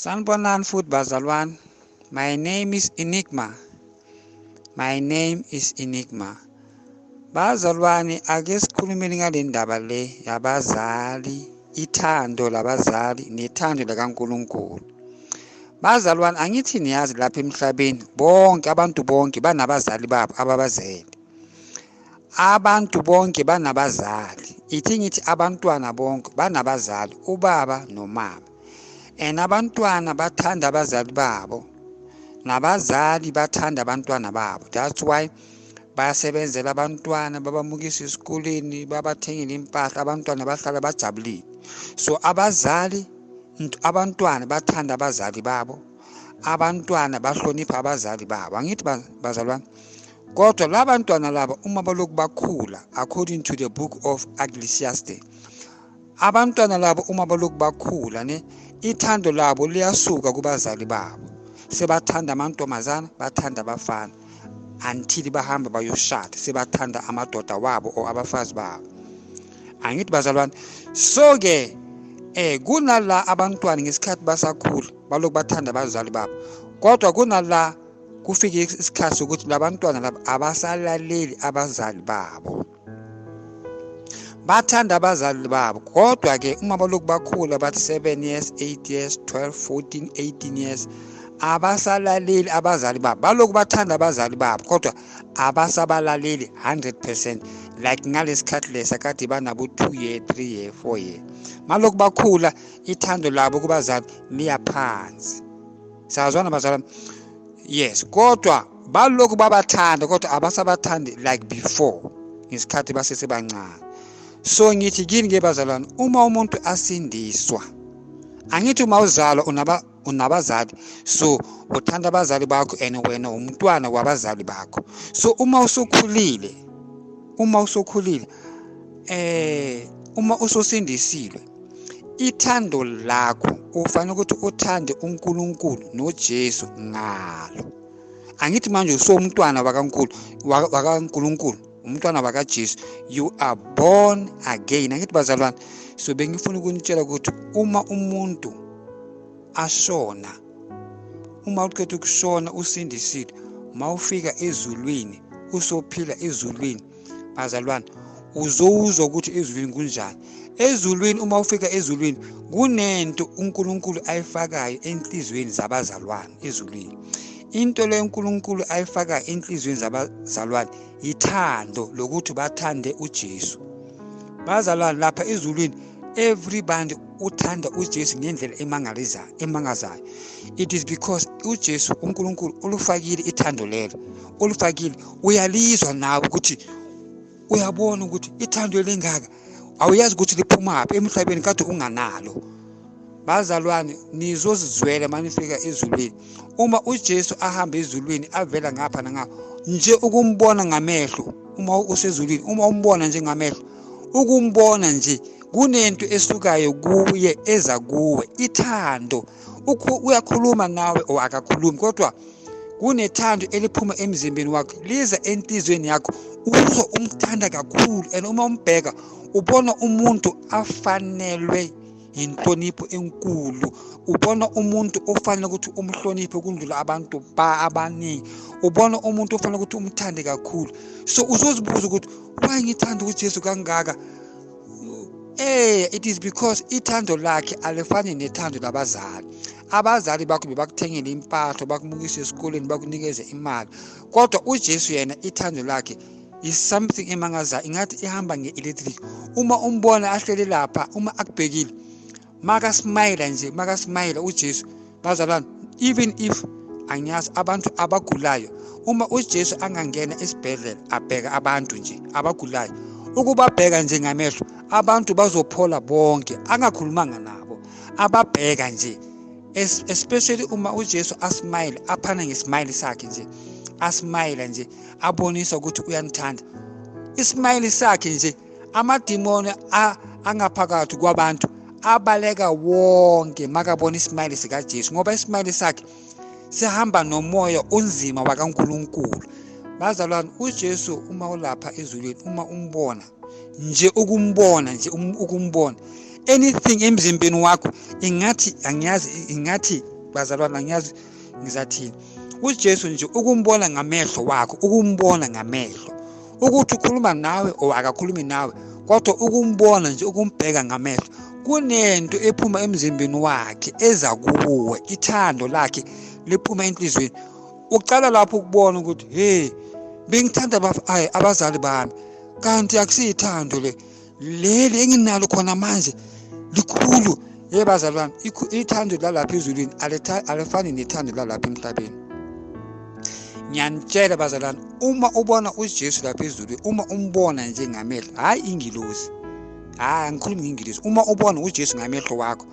Sanibonani futhi bazalwane. My name is Enigma. Bazalwane, ake sikhulumeni ngale ndaba le yabazali, ithando labazali nethando likaNkulunkulu. Bazalwane, angithi niyazi lapha emhlabeni bonke abantu bonke banabazali babo ababazele. Abantu bonke banabazali. Ithi ngithi abantwana bonke banabazali, ubaba nomama. Abantwana bathanda abazali babo, nabazali bathanda abantwana babo. That's why bayasebenzela abantwana, babamukisa esikoleni, babathengele impahla, abantwana bahlala bajabulile. So abantwana bathanda abazali babo, abantwana bahlonipha abazali babo. Angithi bazalwane? Kodwa labantwana laba uma baloku bakhula, according to the book of Ecclesiastes, abantwana labo uma baloku bakhula ithando labo liyasuka kubazali babo. Sebathanda amantombazana, bathanda abafana, until bahamba bayoshada, sebathanda amadoda wabo or abafazi babo. Angithi bazalwane? So ke kunala abantwana ngesikhathi basakhula baloku bathanda abazali babo, kodwa kunala kufike isikhathi sokuthi labantwana laba abasalaleli abazali babo. Bathanda abazali babo, kodwa ke uma baloku bakhula bathi 7 years, 8 years, 12, 14, 18 years, abasalaleli abazali babo. Baloku bathanda abazali babo, kodwa abasabalaleli 100%, like ngalesikhathi lesa kade banabo 2 year, 3 year, 4 year. Maloku bakhula ithando labo kubazali liyaphansi. Sazwana bazalwane? Yes, kodwa baloku babathanda, kodwa abasabathandi like before ngesikhathi basesebancane. So ngithi kini ke bazalwane, uma umuntu asindiswa, angithi uma uzalwa unabazali, so uthanda abazali bakho and wena umntwana wabazali bakho. So uma usukhulile, uma usosindisiwe, ithando lakho ufanele ukuthi uthande uNkulunkulu noJesu ngalo. Angithi manje usomntwana wakaNkulunkulu, umntwana wakaJesu, you are born again. Angithi bazalwane? So bengifuna ukunitshela ukuthi uma umuntu ashona, uma uqeda ukushona usindisile, mawufika ezulwini, usophila ezulwini, bazalwane, uzowuzwa ukuthi ezulwini kunjani. Ezulwini uma ufika ezulwini kunento uNkulunkulu ayifakayo enhlizweni zabazalwane ezulwini. Into le uNkulunkulu ayifaka enhlizweni zabazalwane ithando lokuthi bathande uJesu. Bazalwane, lapha ezulwini everybody uthanda uJesu ngendlela emangazayo. It is because uJesu uNkulunkulu ulufakile ithando lelo, ulufakile. Uyalizwa nawe ukuthi, uyabona ukuthi ithando lengaka awuyazi ukuthi liphumaphi emhlabeni kade unganalo. Bazalwane, nizozizwela manifika ezulwini. Uma uJesu ahamba ezulwini avela ngapha nangapha, nje ukumbona ngamehlo, uma usezulwini, uma umbona nje ngamehlo, ukumbona nje kunento esukayo kuye eza kuwe, ithando. Uyakhuluma nawe or akakhulumi, kodwa kunethando eliphuma emzimbeni wakho liza enhlizweni yakho, uzwa umthanda kakhulu. And uma umbheka ubona umuntu afanelwe inhlonipho enkulu, ubona umuntu ofanele ukuthi umhloniphe kundlula abantu abaningi, ubona umuntu ofanele ukuthi umthande kakhulu. So uzozibuza ukuthi why ngithanda uJesu kangaka? It is because ithando lakhe alifani nethando labazali. Abazali bakho bebakuthengela impahla, bakumukisa esikoleni, bakunikeze imali, kodwa uJesu yena ithando lakhe is something emangazayo, ingathi ihamba nge-electric. Uma umbona ahlele lapha, uma akubhekile, makasmile uJesu, bazalwane, even if angiyazi abantu abagulayo, uma uJesu angangena esibhedlela abheka abantu nje abagulayo, ukubabheka nje ngamehlo, abantu bazophola bonke, angakhulumanga nabo, ababheka nje. Especially uma uJesu asmile, aphana ngesmile sakhe nje, asmile nje, abonisa ukuthi uyanithanda. Ismile sakhe nje, amadimoni angaphakathi kwabantu abaleka wonke makabona ismile sikaJesu, ngoba ismile sakhe sihamba nomoya onzima wakaNkulunkulu. Bazalwane, uJesu uma ulapha ezulwini, uma umbona nje, ukumbona, anything emzimbeni wakho ingathi bazalwane angiyazi ngizathini. uJesu nje ukumbona ngamehlo wakho, ukumbona ngamehlo, ukuthi ukhuluma nawe or akakhulumi nawe, kodwa ukumbona nje, ukumbheka ngamehlo, kunento ephuma emzimbeni wakhe eza kuwe, ithando lakhe liphuma enhlizweni. Uqala lapho ukubona ukuthi hey, bengithanda abazali bami, kanti akusiyithando leli enginalo khona manje likhulu. Bazali bami, ithando lalapha ezulwini alifani nethando lalapha emhlabeni. Ngiyanitshela bazalwane, uma ubona uJesu lapha ezulwini, uma umbona nje ngamehlo, hayi ingilosi, angikhulumi ngingilosi, uma ubona uJesu ngamehlo wakho,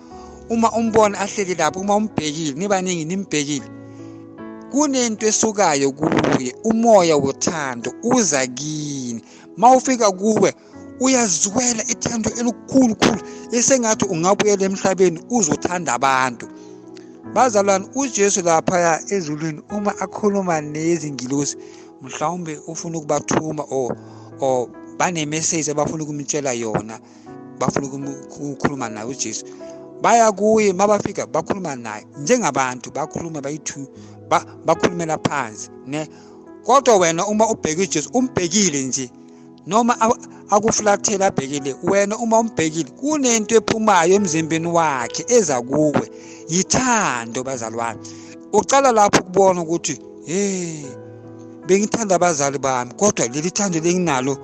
uma umbona ahleli lapho, uma umbhekile, nibaningi nimbhekile, kunento esukayo kuye, umoya wothando uza kini. Mawufika kuwe uyazwela ithando elikhulu esengathi ungabuyela emhlabeni uzothanda abantu. Bazalwane, uJesu lapha ezulwini uma akhuluma nezingilosi, mhlawumbe ufuna ukubathuma or bane message abafuna ukumtshela yona, bafuna ukukhuluma naye uJesu, baya kuye, mabafika bakhuluma naye njengabantu, bakhuluma bayi2, bakhulumela phansi ne. Kodwa wena uma ubheka uJesu, umbhekile nje, noma akuflathela abhekile, wena uma umbhekile, kunento ephumayo emzimbeni wakhe eza kuwe, yithando bazalwane. Uqala lapho ukubona ukuthi bengithanda abazali bami, kodwa leli thando lenginalo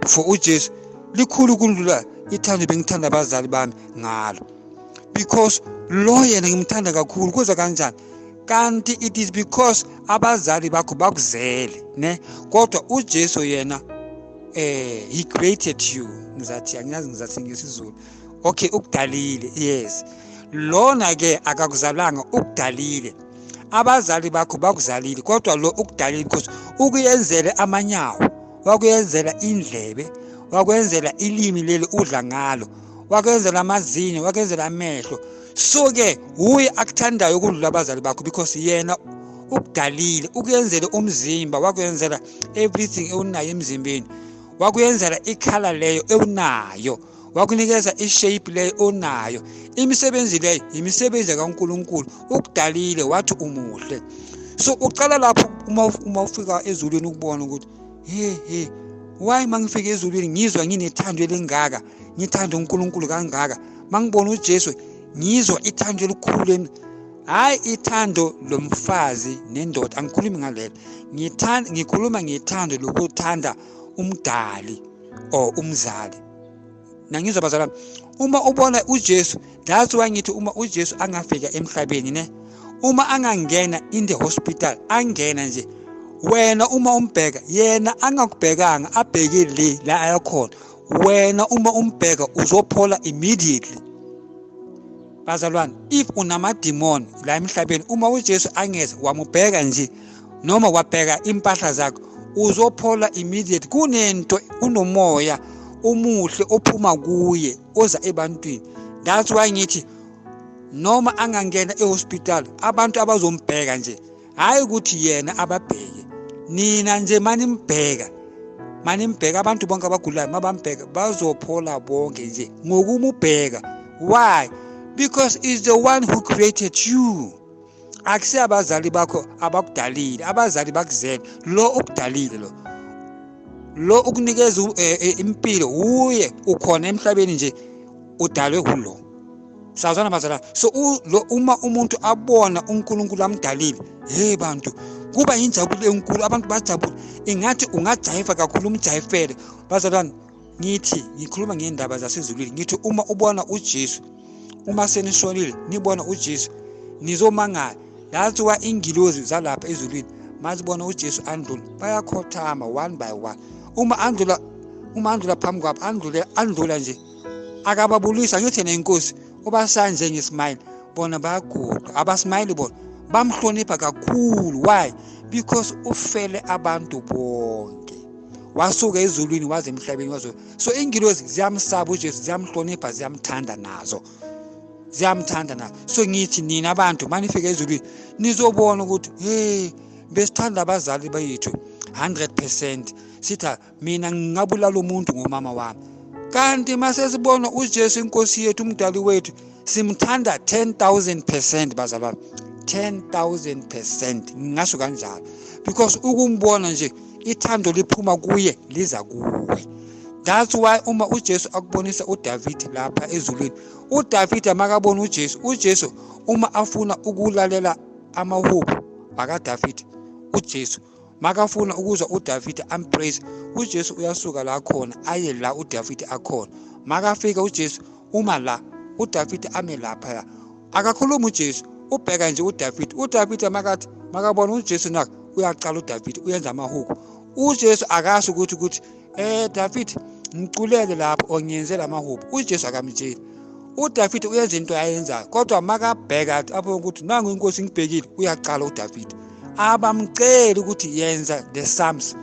for uJesu likhulu kundlula ithando bengithanda abazali bami ngalo, because lo yena ngimthanda kakhulu. Kuza kanjani? Kanti it is because abazali bakho bakuzele ne, kodwa uJesu yena he created you. Angiyazi ngizathi ngesizulu, okay, ukudalile, yes. Lona ke akakuzalanga, ukudalile. Abazali bakho bakuzalile, kodwa lo ukudalile because ukuyenzela amanyawo, wakuyenzela indlebe, wakwenzela ilimi leli udla ngalo, wakwenzela amazinyo, wakwenzela amehlo. So ke uye akuthandayo ukudlula abazali bakho, because yena ukudalile, ukuyenzela umzimba, wakwenzela everything ewunayo emzimbeni, wakuyenzela ikhala leyo ewunayo, wakunikeza ishape leyo onayo. Imisebenzi leyo imisebenzi kaNkulunkulu, ukudalile wathi umuhle. So uqala lapho uma ufika ezulwini ukubona ukuthi why mangifika ezulwini ngizwa nginethando elingaka, ngithanda uNkulunkulu kangaka, mangibona uJesu ngizwa ithando elikhulu. Hayi ithando lomfazi nendoda, angikhulumi ngalelo, ngikhuluma ngethando lokuthanda umdali or umzali. Nangizwa bazalwane, uma ubona uJesu, that's why ngithi uma uJesu angafika emhlabeni ne, uma angangena in the hospital, angena nje, wena uma umbheka, yena angakubhekanga abheke la ayakhona, wena uma umbheka uzophola immediately. Bazalwane, if unamademon la emhlabeni, uma uJesu angeza wamubheka nje noma wabheka impahla zakho, uzophola immediate. Kunento, unomoya omuhle ophuma kuye oza ebantwini. That's why ngithi noma angangena ehospital, abantu abazombheka nje, hayi ukuthi yena ababheke, nina nje manimbheka, abantu bonke abagulayo mabambheka bazophola bonke nje ngokumubheka. Why? Because he's the one who created you. Akusi abazali bakho abakudalile, abazali bakuzele, lo ukudalile, lo ukunikeza impilo, uye ukhona emhlabeni nje udalwe kulo. Sazana bazala. So uma umuntu abona uNkulunkulu amdalile, bantu kuba injabulo enkulu, abantu bajabula, ingathi ungajayiva kakhulu, umjayifele. Bazalwane, ngikhuluma ngendaba zasezulwini, ngithi uma ubona uJesu, uma senishonile nibona uJesu, nizomangala. That's why ingilozi zalapha ezulwini mazibona uJesu andlula, bayakhothama one by one. Uma andlula phambi kwabo, andlula nje, akababulisa ngithi nenkosi ubasanje ngesmile, bona bayaguqa, abasmile bona bamhlonipha kakhulu. Why? Because ufele abantu bonke, wasuka ezulwini waze emhlabeni wazo. So ingilozi ziyamsaba uJesu, ziyamhlonipha, ziyamthanda nazo. So ngithi nina abantu manifika ezulwini nizobona ukuthi besithanda abazali bethu 100%. Sitha mina ngingabulala umuntu ngomama wami, kanti masesibona uJesu inkosi yethu umdali wethu simthanda 10,000% bazalwane, 10,000%. Ngingasho kanjalo because ukumbona nje ithando liphuma kuye liza kuwe. That's why uma uJesu akubonisa uDavid lapha ezulwini, uDavid makabona uJesu uma afuna ukulalela amahubo akaDavid, uJesu makafuna ukuzwa uDavid ampraise, uJesu uyasuka la khona aye la uDavid akhona. Makafika uJesu uma la uDavid ame lapha, akakhuluma uJesu, ubheka nje uDavid makathi makabona uJesu naka uyaqala uDavid uyenza amahubo. uJesu akasho ukuthi David ngiculele lapho ongiyenzela amahubo. uJesu akamtsheli. uDavid uyenza into ayenzayo, kodwa makabheka apho ukuthi nangu inkosi ngibhekile, uyaqala uDavid. Abamceli ukuthi yenza the Psalms,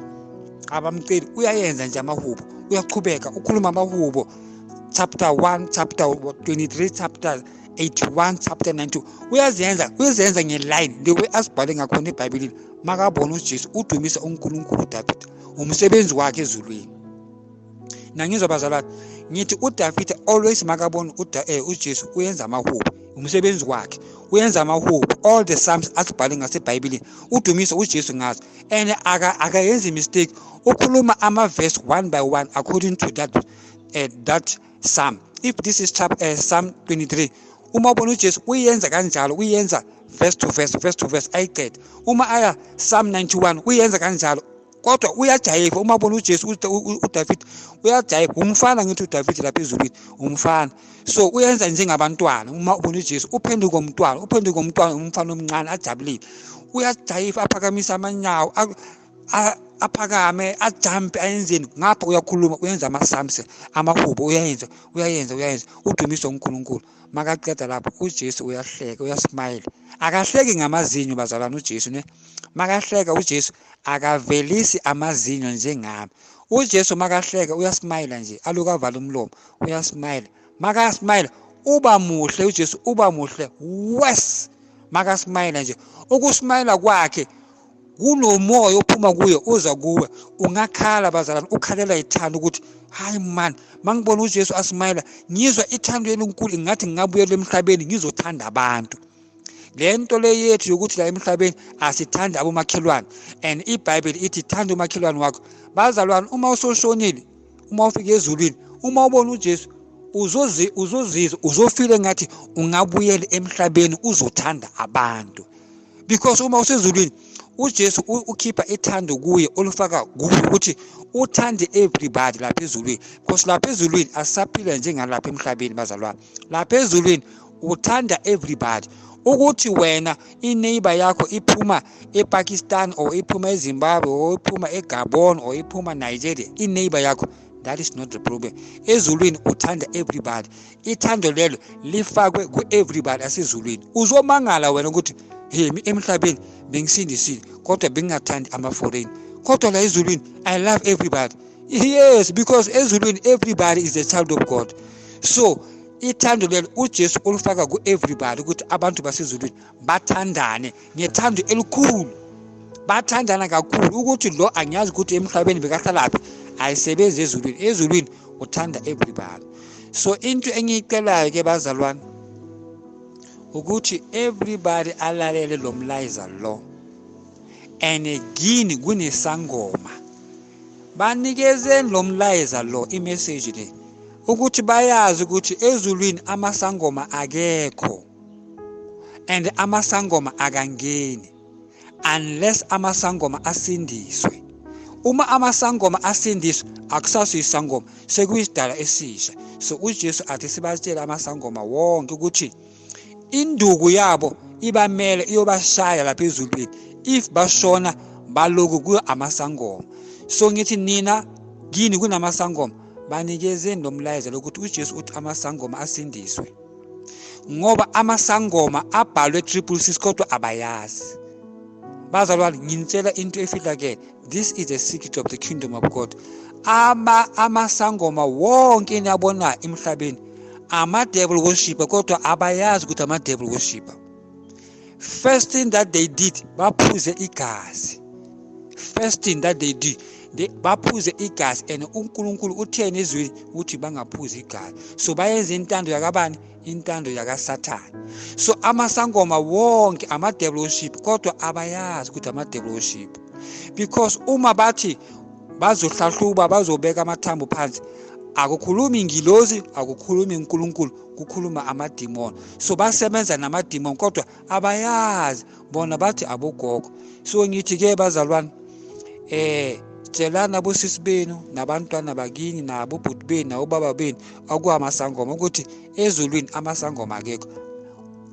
abamceli, uyayenza nje amahubo, uyaqhubeka ukhuluma amahubo, chapter 1, chapter 23, chapter 81, chapter 92. uyazenza ngeline the way asibhale ngakhona eBhayibhelini. Makabona uJesu udumisa uNkulunkulu uDavid, umsebenzi wakhe ezulwini. Nangizwa bazalwane ngithi uDavid always makabona uJesu uyenza amahubo, umsebenzi wakhe uyenza amahubo. All the Psalms asibhale ngaseBhayibhelini udumisa uJesu ngazo, and akayenzi mistake, ukhuluma verse one by one according to that Psalm. If this is Psalm 23, uma ubona uJesu uyenza kanjalo, uyenza verse to verse ayiqede. Uma aya Psalm 91 uyenza kanjalo, kodwa uyajayiva. Uma ubona uJesu uDavid uyajayiva, umfana ngithi uDavid lapha ezulwini umfana. So uyenza njengabantwana. Uma ubona uJesu uphenduka umntwana umfana omncane ajabulile, uyajayiva, aphakamisa amanyawo, aphakame, ajump, ayenzeni ngapha, uyakhuluma, uyenza ama-Psalms, amahubo, uyayenza udumisa uNkulunkulu. Makaqeda lapho uJesu uyahleka, uyasmile. Akahleki ngamazinyo bazalwane uJesu ne. Makahleka uJesu akavelisi amazinyo njengami. uJesu makahleka uyasmile nje, aluka avala umlomo, uyasmile. Makasmile uba muhle uJesu, uba muhle worse. Makasmile nje, ukusmile kwakhe kunomoya ophuma kuye uza kuwe. Ungakhala bazalwane, ukhalela ithando ukuthi hayi man, mangibona uJesu asmile ngizwa ithando elinkulu, ngathi ngingabuyela emhlabeni ngizothanda abantu. Lento le yethu yokuthi la emhlabeni asithanda abomakhelwane, and iBhayibheli ithi thanda umakhelwane wakho. Bazalwane, uma usoshonile, uma ufika ezulwini, uma ubona uJesu uzozizwa, uzofile ngathi ungabuyela emhlabeni uzothanda abantu, because uma usezulwini uJesu ukhipha ithando kuye olufaka kuwe ukuthi uthande everybody lapha ezulwini, because lapha ezulwini asaphila njengalapha emhlabeni bazalwane. Lapha ezulwini uthanda everybody. Ukuthi wena ineighbor yakho iphuma ePakistan or iphuma eZimbabwe or iphuma eGabon or iphuma Nigeria, ineighbor yakho, that is not the problem. Ezulwini uthanda everybody. Ithando lelo lifakwe ku-everybody asezulwini. Uzomangala wena ukuthi emhlabeni bengisindisile kodwa bengingathandi ama-foreign, kodwa la ezulwini I love everybody. Yes, because ezulwini everybody is a child of God. So ithando lelo uJesu ulufaka ku-everybody ukuthi abantu basezulwini bathandane ngethando elikhulu, bathandana kakhulu, ukuthi lo angiyazi ukuthi emhlabeni bekahlalaphi, ayisebenzi ezulwini. Ezulwini uthanda everybody. So into engiyicelayo ke bazalwane ukuthi everybody alalele lo mlayiza lo, and gini kunesangoma banikezeni lo mlayiza lo, imessage le, ukuthi bayazi ukuthi ezulwini amasangoma akekho, and amasangoma akangeni unless amasangoma asindiswe. Uma amasangoma asindiswe akusaso isangoma, sekuyisidala esisha. So uJesu athi sibatshela amasangoma wonke ukuthi induku yabo ibamele iyobashaya lapha ezulwini if bashona baloku kuyo amasangoma. So ngithi nina gini kunamasangoma, banikezeni lo mlayezo lokuthi uJesu uthi amasangoma asindiswe, ngoba amasangoma abhalwe 666 kodwa abayazi. Bazalwane, ngintshela into efihlakele, this is the secret of the kingdom of God. Amasangoma wonke eniyabona emhlabeni ama-devil worshipper kodwa abayazi ukuthi ama-devil worshipper. First thing that they did, baphuze igazi. First thing that they did, baphuze igazi and uNkulunkulu uthene ezweni uthi bangaphuzi igazi. So bayenza intando yakabani? Intando yakaSathane. So amasangoma wonke ama-devil worship kodwa abayazi ukuthi ama-devil worship, because uma bathi bazohlahluba bazobeka amathambo phansi, akukhulumi ingilozi, akukhulumi uNkulunkulu, kukhuluma amadimoni. So basebenza namadimoni kodwa abayazi, bona bathi abogogo. So ngithi ke bazalwane, tshelana bosisi benu nabantwana bakini nabobhuti benu nabobaba benu akuhamasangoma ukuthi ezulwini amasangoma akekho.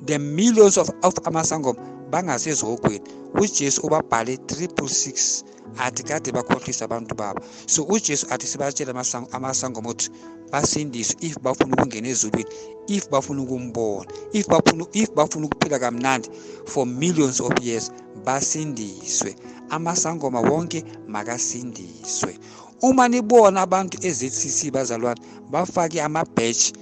The millions of amasangoma bangasezogweni. uJesu ubabhale 666 athi kade bakhohlisa abantu babo. So uJesu athi sibatshela amasangoma ukuthi basindiswe if bafuna ukungena ezulwini, if bafuna ukumbona, if bafuna ukuphila kamnandi for millions of years, basindiswe. Amasangoma wonke makasindiswe. Uma nibona abantu eZCC bazalwane bafake ama-badge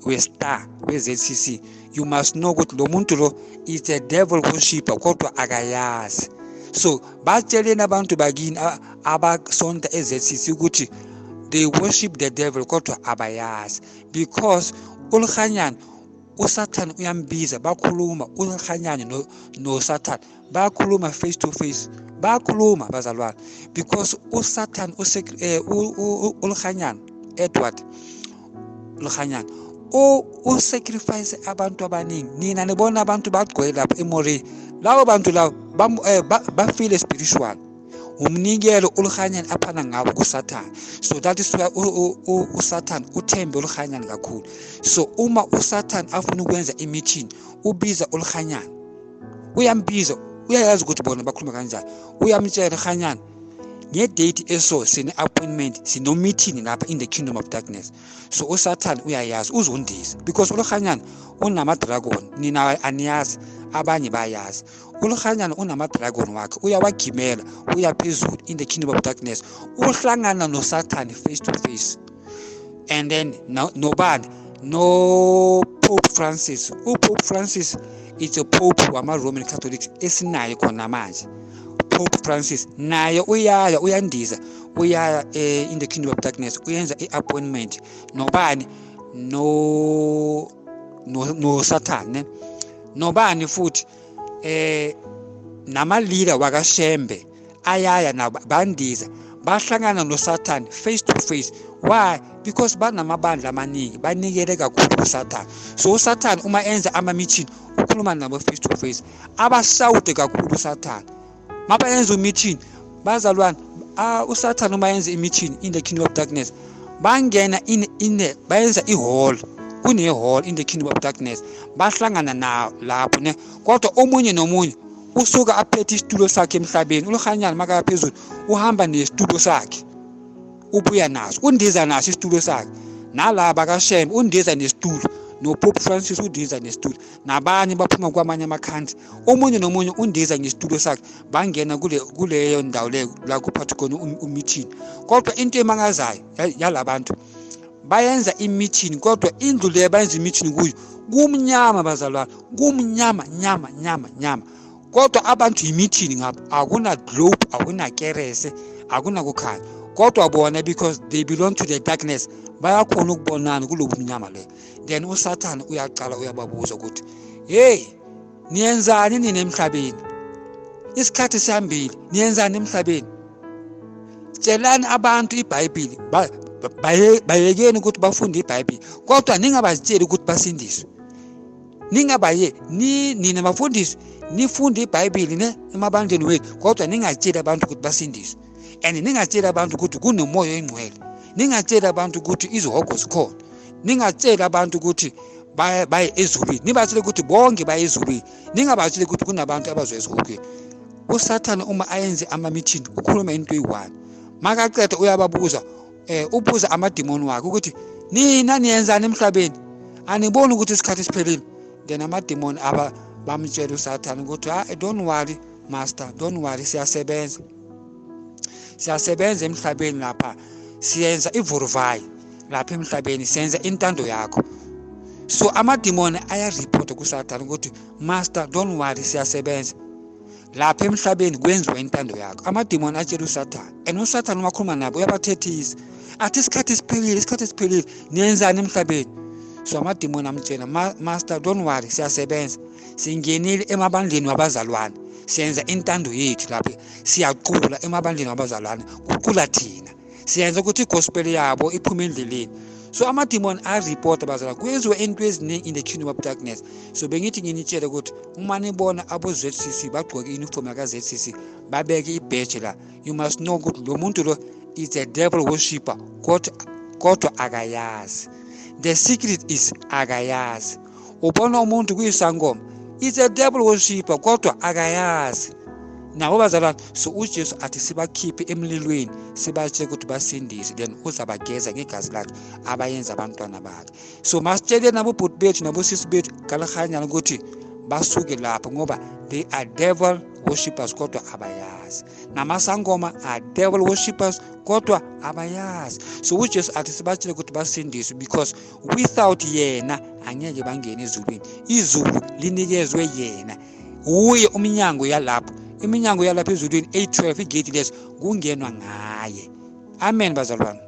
we-star we-ZCC, you must know ukuthi lo muntu lo is a devil worshipper kodwa akayazi. So batsheleni abantu bakini abasonta eZCC ukuthi they worship the devil kodwa abayazi, because uLukhanyana uSathane uyambiza, bakhuluma uLukhanyana noSathane bakhuluma face to face, bakhuluma bazalwane, because uSathane uLukhanyana Edward Lukhanyana sacrifice abantu abaningi. Nina nibona abantu bagcwele lapha eMoreni, lawo bantu lawo bafile spiritual, umnikelo uLukhanyana aphana ngabo kuSathane. So that is why uSathane uthembe uLukhanyana kakhulu. So uma uSathane afuna ukwenza imeeting ubiza uLukhanyana, uyambiza, uyayazi ukuthi bona bakhuluma kanjani, uyamtshela uLukhanyana nge-date eso sine appointment, sino meeting lapha in the kingdom of darkness. So uSathane uyayazi, uzondisa, because uLukhanyana unama-dragon, nina aniyazi, abanye bayazi. uLukhanyana unama-dragon wakhe, uyawagimela, uyaphezulu in the kingdom of darkness, uhlangana noSathane face to face. And then nobani no Pope Francis. uPope Francis is a pope wama-Roman Catholics esinayo khona manje. Pope Francis naye uyandiza in the kingdom of darkness, uyenza i-appointment nobani no Sathane, nobani futhi nama-leader wakaShembe ayaya nabo bandiza, bahlangana noSathane face to face. Why? Because banamabandla amaningi, banikele kakhulu kuSathane. So uSathane uma enza ama-meeting ukhuluma nabo face to face, abasawude kakhulu uSathane. Mapa yenza meeting bazalwane, uSathane uma yenza i-meeting in the kingdom of darkness, bangena bayenza i-hall, kune-hall in the kingdom of darkness, bahlangana nawo lapho ne. Kodwa omunye nomunye usuka aphethe isitulo sakhe emhlabeni. uLukhanyana makaya phezulu uhamba nesitulo sakhe, ubuya naso, undiza naso isitulo sakhe, nalaba kaShembe undiza nesitulo, noPope Francis undiza nesitulo, nabanye baphuma kwamanye amakhantri, omunye nomunye undiza ngesitulo sakhe, bangena kuleyo ndawo leyo la kuphathwa khona umeeting. Kodwa into emangazayo yalabantu bayenza i-meeting, kodwa indlu leyo bayenza i-meeting kuyo kumnyama bazalwane, kumnyama nyama. Kodwa abantu i-meeting ngapha akuna globe, akuna kerese, akuna kukhanya, kodwa bona because they belong to the darkness bayakhona ukubonana kulobu mnyama leyo. Then uSathane uyaqala uyababuza ukuthi, hey, niyenzani nini emhlabeni? Isikhathi sihambile, niyenzani emhlabeni? Tshelani abantu iBhayibheli, bayekeni ukuthi bafunde iBhayibheli, kodwa ningabazitsheli ukuthi basindiswe. Ningabaye nina bafundisi, nifunde iBhayibheli ne emabandleni wethu, kodwa ningatsheli abantu ukuthi basindiswe. And ningatsheli abantu ukuthi kunomoya engcwele, ningatsheli abantu ukuthi izihogo zikhona, ningatsheli abantu ukuthi baye ezulwini, nibatshele ukuthi bonke baye ezulwini, ningabatsheli ukuthi kunabantu abazwe ezihogweni. uSathane uma ayenze ama-meeting ukhuluma into eyi-1, makaqeda uyababuza, ubuza amadimoni wakhe ukuthi nina niyenzani emhlabeni, aniboni ukuthi isikhathi siphelile? Then amadimoni bamtshela uSathane ukuthi don't worry master, don't worry, siyasebenza emhlabeni lapha, siyenza ivuruvayi lapha emhlabeni, siyenza intando yakho. So amadimoni ayareport kuSathane ukuthi master, don't worry, siyasebenza. lapha emhlabeni kwenziwa intando yakho. Amadimoni atshela uSathane, and uSathane uma khuluma nabo uyabathethisa athi isikhathi siphelile niyenzani emhlabeni. So amadimoni amtshela, master, don't worry, siyasebenza, singenile emabandleni wabazalwane, siyenza intando yethu lapha, siyaqula emabandleni wabazalwane, kuqula thina, siyenza ukuthi igospel yabo iphume endleleni. So amadimoni areport abazalwane kwenziwa into eziningi in the kingdom of darkness. So bengithi nginitshele ukuthi uma nibona abo ZCC bagqoke uniform yaka ZCC babeke ibadge la, you must know ukuthi lo muntu lo is a devil worshipper, kodwa akayazi. The secret is akayazi. Ubona umuntu kuyisangoma, is a devil worshipper kodwa akayazi. Nabo bazalwane, so uJesu athi sibakhiphe emlilweni, sibatshele ukuthi basindise, then uzabageza ngegazi lakhe abayenza abantwana bakhe. So masitshele nabo bhuti bethu nabo sisi bethu kalahanyana ukuthi basuke lapho ngoba they are devil worshippers kodwa abayazi. Namasangoma are devil worshippers kodwa abayazi. So uJesu athi sibatshele ukuthi basindiswe, because without yena angeke bangene ezulwini. Izulu linikezwe yena, uye umnyango yalapho. Iminyango yalapha ezulwini 8:12 igate leso kungenwa ngaye. Amen bazalwane.